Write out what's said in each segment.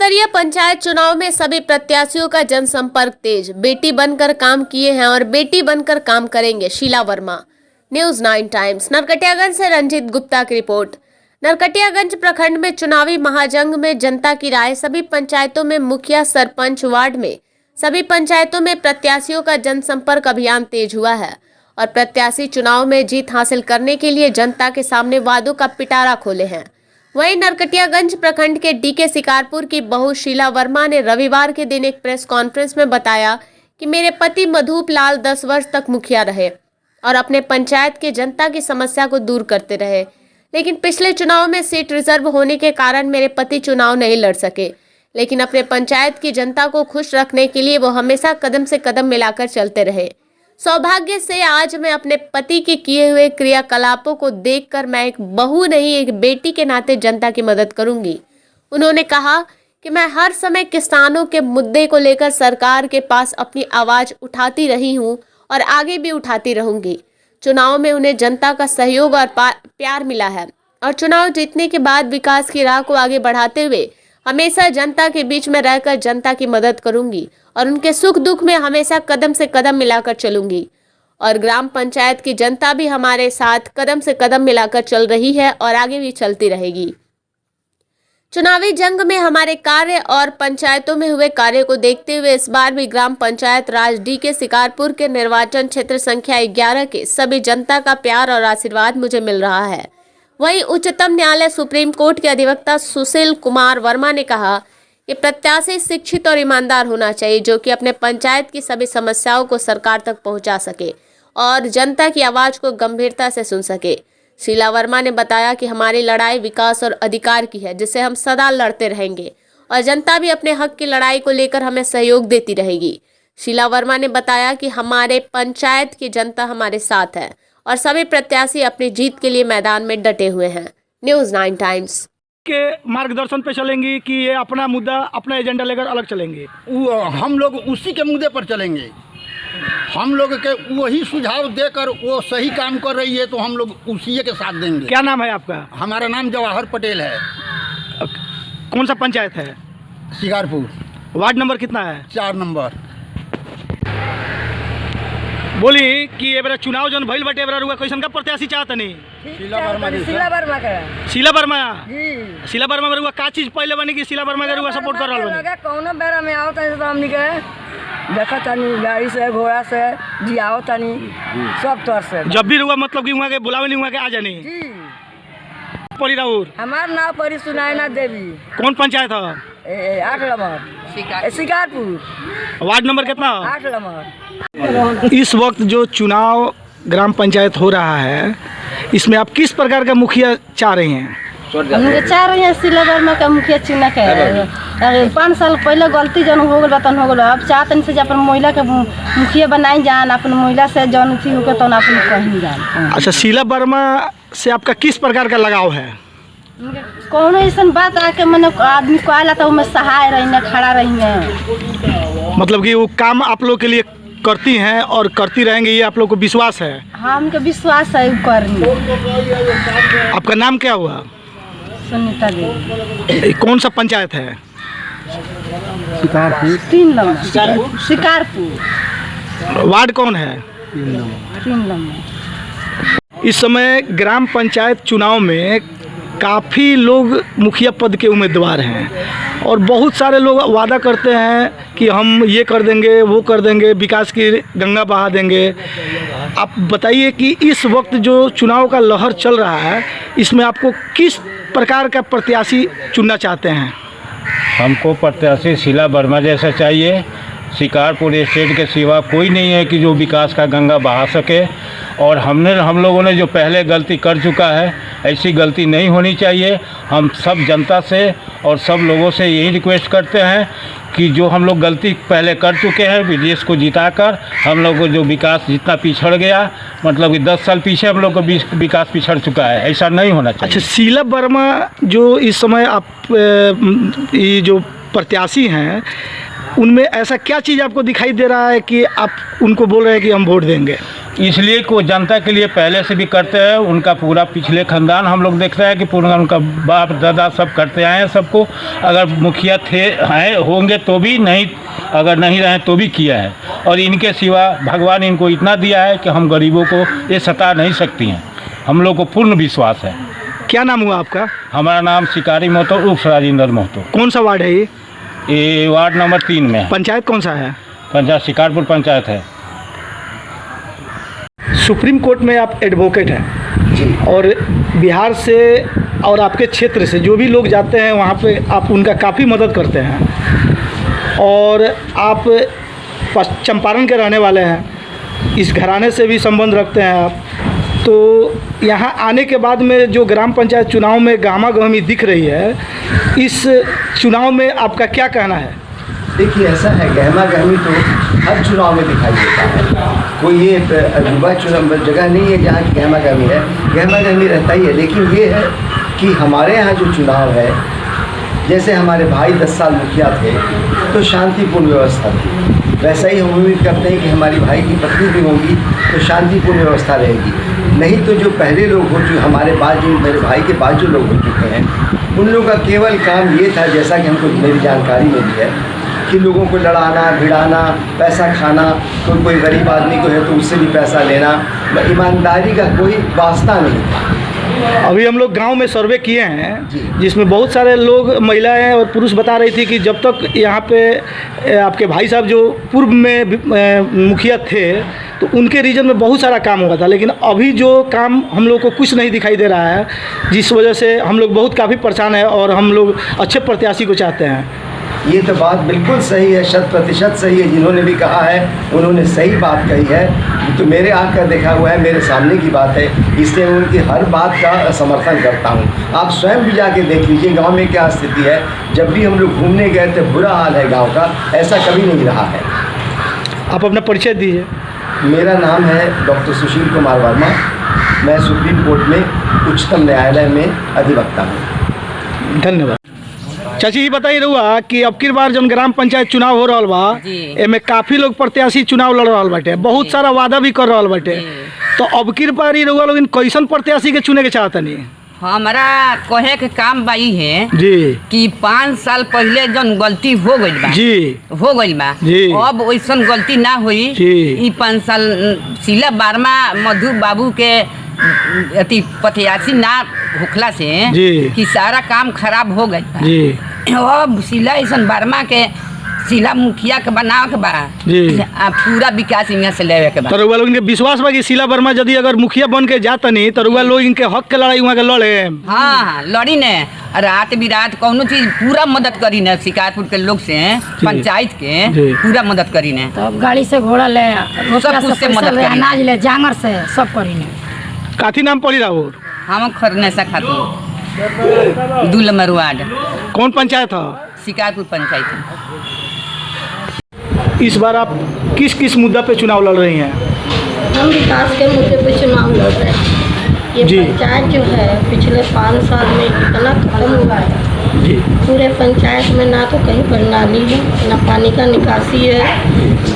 स्तरीय पंचायत चुनाव में सभी प्रत्याशियों का जनसंपर्क तेज। बेटी बनकर काम किए हैं और बेटी बनकर काम करेंगे, शीला वर्मा। News 9 Times. नरकटियागंज से रंजीत गुप्ता की रिपोर्ट। नरकटियागंज प्रखंड में चुनावी महाजंग में जनता की राय। सभी पंचायतों में मुखिया, सरपंच, वार्ड में सभी पंचायतों में प्रत्याशियों का जनसंपर्क अभियान तेज हुआ है और प्रत्याशी चुनाव में जीत हासिल करने के लिए जनता के सामने वादों का पिटारा खोले हैं। वहीं नरकटियागंज प्रखंड के डीके शिकारपुर की बहू शीला वर्मा ने रविवार के दिन एक प्रेस कॉन्फ्रेंस में बताया कि मेरे पति मधुप लाल 10 वर्ष तक मुखिया रहे और अपने पंचायत के जनता की समस्या को दूर करते रहे, लेकिन पिछले चुनाव में सीट रिजर्व होने के कारण मेरे पति चुनाव नहीं लड़ सके। लेकिन अपने पंचायत की जनता को खुश रखने के लिए वो हमेशा कदम से कदम मिलाकर चलते रहे। सौभाग्य से आज मैं अपने पति के किए हुए क्रियाकलापों को देखकर मैं एक बहू नहीं, एक बेटी के नाते जनता की मदद करूंगी। उन्होंने कहा कि मैं हर समय किसानों के मुद्दे को लेकर सरकार के पास अपनी आवाज उठाती रही हूं और आगे भी उठाती रहूंगी। चुनाव में उन्हें जनता का सहयोग और प्यार मिला है और चुनाव जीतने के बाद विकास की राह को आगे बढ़ाते हुए हमेशा जनता के बीच में रहकर जनता की मदद करूंगी और उनके सुख दुख में हमेशा कदम से कदम मिलाकर चलूंगी। और ग्राम पंचायत की जनता भी हमारे साथ कदम से कदम मिलाकर चल रही है और आगे भी चलती रहेगी। चुनावी जंग में हमारे कार्य और पंचायतों में हुए कार्य को देखते हुए इस बार भी ग्राम पंचायत राज डीके शिकारपुर के निर्वाचन क्षेत्र संख्या 11 के सभी जनता का प्यार और आशीर्वाद मुझे मिल रहा है। वहीं उच्चतम न्यायालय सुप्रीम कोर्ट के अधिवक्ता सुशील कुमार वर्मा ने कहा कि प्रत्याशी शिक्षित और ईमानदार होना चाहिए, जो कि अपने पंचायत की सभी समस्याओं को सरकार तक पहुंचा सके और जनता की आवाज को गंभीरता से सुन सके। शीला वर्मा ने बताया कि हमारी लड़ाई विकास और अधिकार की है, जिसे हम सदा लड़ते रहेंगे और जनता भी अपने हक की लड़ाई को लेकर हमें सहयोग देती रहेगी। शीला वर्मा ने बताया कि हमारे पंचायत की जनता हमारे साथ है और सभी प्रत्याशी अपनी जीत के लिए मैदान में डटे हुए हैं। न्यूज़ 9 टाइम्स के मार्गदर्शन पे चलेंगी कि ये अपना मुद्दा, अपना एजेंडा लेकर अलग चलेंगे? हम लोग उसी के मुद्दे पर चलेंगे। हम लोग के वही सुझाव देकर वो सही काम कर रही है तो हम लोग उसी के साथ देंगे। क्या नाम है आपका? हमारा नाम जवाहर पटेल है। कौन सा पंचायत है? शिकारपुर। वार्ड नंबर कितना है? 4 नंबर। बोली कि ये बेरा चुनाव जन भइल बाटे, एबरा रुआ कैसन का प्रत्याशी चाहत नहीं? शीला वर्मा जी। शीला वर्मा जी। शीला वर्मा में रुआ का चीज पहले बनी कि शीला वर्मा के रुआ सपोर्ट कर रहल बनी? कौनो बेरा में आओ तनी तो हमनी के देखा तनी गाड़ी से घोड़ा से जियाओ तनी सब तौर से। जब भी रुआ मतलब कि वहाँ के बुलावे नहीं, वहाँ के आ जानी जी। परी राउर हमार नाम परी सुनायना देवी। कौन पंचायत है? 8 नंबर शिकारपुर। वार्ड नंबर कितना? 8 नंबर। इस वक्त जो चुनाव ग्राम पंचायत हो रहा है, इसमें आप किस प्रकार का मुखिया चाह रही हैं? हम चाह रहे हैं शीला वर्मा का मुखिया चुना के। 5 साल पहले गलती जन हो गल बतन हो गल, अब चाहते से अपन महिला के मुखिया बनाई जान, अपन महिला से जन थी हो तो अपन कहीं जान। अच्छा, शीला वर्मा से आपका किस प्रकार का लगाव है? कौन ऐसा बात आके मैंने आदमी को आला तो मैं सहाय रही है, खड़ा रही है। मतलब कि वो काम आप लोग के लिए करती हैं और करती रहेंगे, ये आप लोग को विश्वास है? हाँ, हमके विश्वास है करनी। आपका नाम क्या हुआ? सुनीता देवी। कौन सा पंचायत है? शिकारपुर। 3 नंबर शिकारपुर। वार्ड कौन है? 3 नंबर। इस समय ग्राम पंचायत चुनाव में काफ़ी लोग मुखिया पद के उम्मीदवार हैं और बहुत सारे लोग वादा करते हैं कि हम ये कर देंगे, वो कर देंगे, विकास की गंगा बहा देंगे। आप बताइए कि इस वक्त जो चुनाव का लहर चल रहा है, इसमें आपको किस प्रकार का प्रत्याशी चुनना चाहते हैं? हमको प्रत्याशी शीला वर्मा जैसा चाहिए। शिकारपुर स्टेट के सिवा कोई नहीं है कि जो विकास का गंगा बहा सके, और हम लोगों ने जो पहले गलती कर चुका है, ऐसी गलती नहीं होनी चाहिए। हम सब जनता से और सब लोगों से यही रिक्वेस्ट करते हैं कि जो हम लोग गलती पहले कर चुके हैं, विदेश को जिताकर हम लोग को जो विकास जितना पिछड़ गया, मतलब कि 10 साल पीछे हम लोग को विकास पिछड़ चुका है, ऐसा नहीं होना चाहिए। अच्छा, शीला वर्मा जो इस समय आप ये जो प्रत्याशी हैं, उनमें ऐसा क्या चीज़ आपको दिखाई दे रहा है कि आप उनको बोल रहे हैं कि हम वोट देंगे? इसलिए कि वो जनता के लिए पहले से भी करते हैं। उनका पूरा पिछले खानदान हम लोग देखते हैं कि पूरा उनका बाप दादा सब करते आए हैं सबको। अगर मुखिया होंगे तो भी नहीं, अगर नहीं रहे तो भी किया है। और इनके सिवा भगवान इनको इतना दिया है कि हम गरीबों को ये सता नहीं सकती हैं। हम लोग को पूर्ण विश्वास है। क्या नाम हुआ आपका? हमारा नाम शिकारी महतो उर्फ राजेंद्र महतो। कौन सा वार्ड है ये? ये वार्ड नंबर 3 में है। पंचायत कौन सा है? पंचायत शिकारपुर पंचायत है। सुप्रीम कोर्ट में आप एडवोकेट हैं जी, और बिहार से और आपके क्षेत्र से जो भी लोग जाते हैं वहाँ पे आप उनका काफ़ी मदद करते हैं, और आप चंपारण के रहने वाले हैं, इस घराने से भी संबंध रखते हैं आप। तो यहाँ आने के बाद में जो ग्राम पंचायत चुनाव में गहमा-गहमी दिख रही है, इस चुनाव में आपका क्या कहना है? देखिए, ऐसा है, गहमा गहमी तो हर चुनाव में दिखाई देता है। कोई ये अजूबा चुनाव जगह नहीं है जहाँ की गहमा गहमी है। गहमा गहमी रहता ही है, लेकिन ये है कि हमारे यहाँ जो चुनाव है, जैसे हमारे भाई 10 साल मुखिया थे तो शांतिपूर्ण व्यवस्था थी, वैसा ही हम उम्मीद करते हैं कि हमारी भाई की पत्नी भी होगी तो शांतिपूर्ण व्यवस्था रहेगी। नहीं तो जो पहले लोग हो चुके, हमारे बाद जो मेरे भाई के बाद जो लोग हो चुके हैं, उन लोगों का केवल काम ये था, जैसा कि हमको मेरी जानकारी मिली है, कि लोगों को लड़ाना भिड़ाना, पैसा खाना, कोई गरीब आदमी को है तो उससे भी पैसा लेना, ईमानदारी का कोई वास्ता नहीं था। अभी हम लोग गांव में सर्वे किए हैं जिसमें बहुत सारे लोग, महिलाएं और पुरुष बता रही थी कि जब तक यहाँ पे आपके भाई साहब जो पूर्व में मुखिया थे तो उनके रीजन में बहुत सारा काम हुआ था, लेकिन अभी जो काम हम लोग को कुछ नहीं दिखाई दे रहा है, जिस वजह से हम लोग बहुत काफ़ी परेशान हैं और हम लोग अच्छे प्रत्याशी को चाहते हैं। ये तो बात बिल्कुल सही है, 100% सही है। जिन्होंने भी कहा है उन्होंने सही बात कही है। तो मेरे आँख का देखा हुआ है, मेरे सामने की बात है, इसलिए मैं उनकी हर बात का समर्थन करता हूँ। आप स्वयं भी जाके देख लीजिए गांव में क्या स्थिति है। जब भी हम लोग घूमने गए थे, बुरा हाल है गांव का, ऐसा कभी नहीं रहा है। आप अपना परिचय दीजिए। मेरा नाम है डॉक्टर सुशील कुमार वर्मा। मैं सुप्रीम कोर्ट में उच्चतम न्यायालय में अधिवक्ता हूँ। धन्यवाद। चाची ये बताइए रहुआ कि अब की बार जब ग्राम पंचायत चुनाव हो रहा बा, एमे काफ़ी लोग प्रत्याशी चुनाव लड़ रहा बाटे, बहुत सारा वादा भी कर रहा बाटे, तो अब की बार ही रहुआ लोग कैसन प्रत्याशी के चुने के चाहता नहीं? हमारा कहे के काम बाई है जी कि 5 साल पहले जन गलती हो गई बा जी, अब वैसन गलती ना हुई। ई 5 साल शीला वर्मा मधु बाबू के अति प्रत्याशी ना होखला से कि सारा काम खराब हो गई। अब शीला ऐसन वर्मा के शीला मुखिया के बनाव के बा, पूरा विकास यहाँ से लेवे के बा। तो रउआ लोग इनके विश्वास बा कि शीला वर्मा यदि अगर मुखिया बन के जाता नहीं तो रउआ लोग इनके हक के लड़ाई वहाँ के लड़े? हाँ, लड़ी ने रात बिरात कौनो चीज पूरा मदद करी ने, शिकारपुर के लोग से पंचायत के पूरा मदद करी ने। तो गाड़ी से घोड़ा ले, सब कुछ से मदद करी, अनाज ले, जांगर से सब करी ने। काथी नाम पड़ी रहा? हम खरनेसा खातून, 2 नंबर वार्ड। कौन पंचायत है? शिकारपुर पंचायत। इस बार आप किस किस मुद्दा पे चुनाव लड़ रही हैं? हम विकास के मुद्दे पे चुनाव लड़ रहे हैं। ये पंचायत जो है पिछले 5 साल में इतना खत्म हुआ है जी, पूरे पंचायत में ना तो कहीं पर नाली है, ना पानी का निकासी है,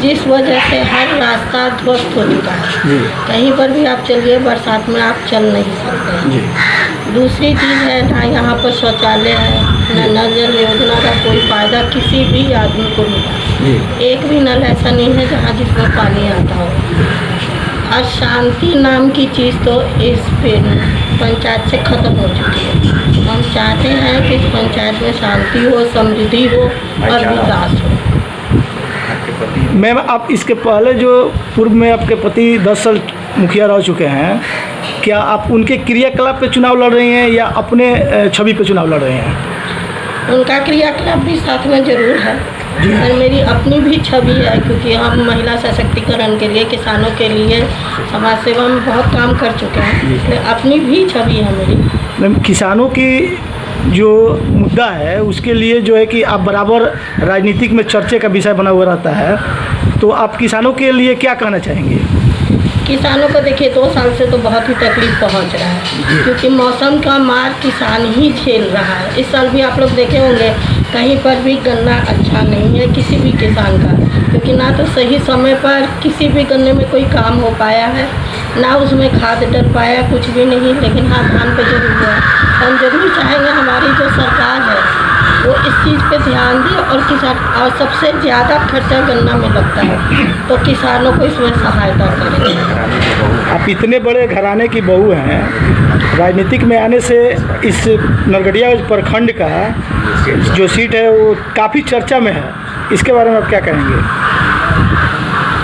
जिस वजह से हर रास्ता ध्वस्त हो चुका है। कहीं पर भी आप चलिए, बरसात में आप चल नहीं सकते। दूसरी चीज़ है, ना यहाँ पर शौचालय है, ना नल जल योजना का कोई फ़ायदा किसी भी आदमी को मिला। एक भी नल ऐसा नहीं है जहाँ जिसमें पानी आता हो। और शांति नाम की चीज़ तो इस पंचायत से ख़त्म हो चुकी है। हम चाहते हैं कि इस पंचायत में शांति हो, समृद्धि हो और विकास हो। मैम, आप इसके पहले जो पूर्व में आपके पति 10 साल मुखिया रह चुके हैं, क्या आप उनके क्रियाकलाप पे चुनाव लड़ रही हैं या अपने छवि पे चुनाव लड़ रही हैं? उनका क्रियाकलाप भी साथ में ज़रूर है और मेरी अपनी भी छवि है, क्योंकि हम महिला सशक्तिकरण के लिए, किसानों के लिए, समाज सेवा में बहुत काम कर चुके हैं, इसलिए अपनी भी छवि है मेरी। मैम, किसानों की जो मुद्दा है उसके लिए जो है कि आप बराबर राजनीतिक में चर्चे का विषय बना हुआ रहता है, तो आप किसानों के लिए क्या कहना चाहेंगे? किसानों को देखिए 2 साल से तो बहुत ही तकलीफ पहुंच रहा है, क्योंकि मौसम का मार किसान ही झेल रहा है। इस साल भी आप लोग देखे होंगे कहीं पर भी गन्ना अच्छा नहीं है किसी भी किसान का, क्योंकि ना तो सही समय पर किसी भी गन्ने में कोई काम हो पाया है, ना उसमें खाद डल पाया, कुछ भी नहीं। लेकिन हाँ, धान पे जरूर हुआ। हम जरूर चाहेंगे हमारी जो सरकार है वो इस चीज़ पे ध्यान दे, और किसान, और सबसे ज़्यादा खर्चा गन्ना में लगता है, तो किसानों को इसमें सहायता करें। आप इतने बड़े घराने की बहू हैं, राजनीतिक में आने से इस नरकटियागंज प्रखंड का जो सीट है वो काफ़ी चर्चा में है, इसके बारे में आप क्या कहेंगे?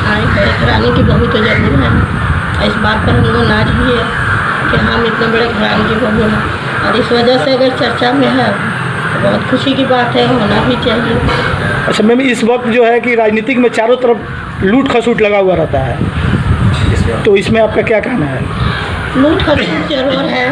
हाँ, बड़े घराने की बहू तो जरूर है, इस बात पर हमको नाज भी है कि हम इतने बड़े घराने की बहू हैं, और इस वजह से अगर चर्चा में है तो बहुत खुशी की बात है, होना भी चाहिए। अच्छा मैम, इस वक्त जो है कि राजनीतिक में चारों तरफ लूट खसूट लगा हुआ रहता है, तो इसमें आपका क्या कहना है? लूट खसोट जरूर है,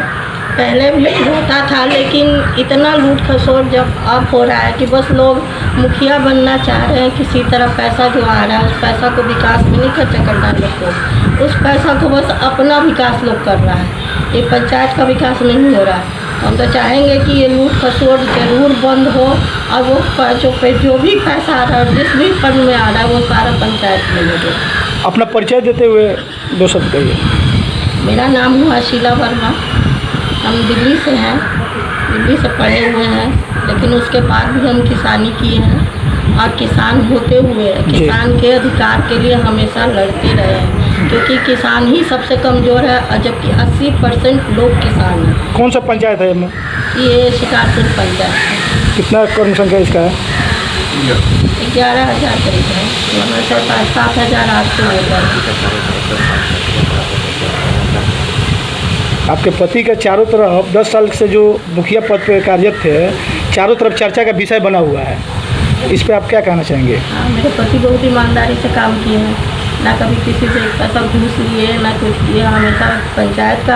पहले भी होता था, लेकिन इतना लूट खसोट जब अब हो रहा है कि बस लोग मुखिया बनना चाह रहे हैं, किसी तरह पैसा जो आ रहा है उस पैसा को विकास में नहीं खर्चा करना है लोग को, उस पैसा को बस अपना विकास लोग कर रहा है, ये पंचायत का विकास नहीं हो रहा है। हम तो चाहेंगे कि ये लूट खसोट जरूर बंद हो, और वो जो भी पैसा आ रहा है, जिस भी फंड में आ रहा है, वो सारा पंचायत में लगे। अपना परिचय देते हुए 2 शब्द कहिए। मेरा नाम हुआ शीला वर्मा, हम दिल्ली से हैं, दिल्ली से पढ़े हुए हैं, लेकिन उसके बाद भी हम किसानी किए हैं, और किसान होते हुए किसान के अधिकार के लिए हमेशा लड़ते रहे हैं, क्योंकि किसान ही सबसे कमज़ोर है, और जबकि 80% लोग किसान हैं। कौन सा पंचायत है इसमें? ये शिकारपुर पंचायत है। कितना कर्म संख्या इसका है? 11,000 करीब है, वहाँ से 7,800 आपके पति का चारों तरफ 10 साल से जो मुखिया पद पर कार्यरत थे, चारों तरफ चर्चा का विषय बना हुआ है, इस पे आप क्या कहना चाहेंगे? हाँ, मेरे पति बहुत ईमानदारी से काम किए हैं, ना कभी किसी से पैसा घूस लिए, ना कुछ किए। हमेशा पंचायत का,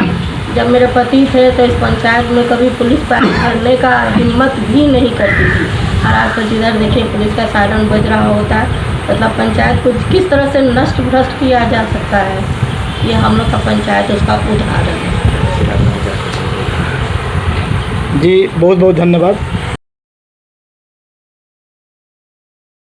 जब मेरे पति थे तो इस पंचायत में कभी पुलिस पर करने का हिम्मत भी नहीं करती थी, और आज तो जिधर देखिए पुलिस का सायरन बज रहा होता है। मतलब पंचायत को किस तरह से नष्ट भ्रष्ट किया जा सकता है, ये हम लोग का पंचायत उसका उदाहरण है। जी बहुत बहुत धन्यवाद।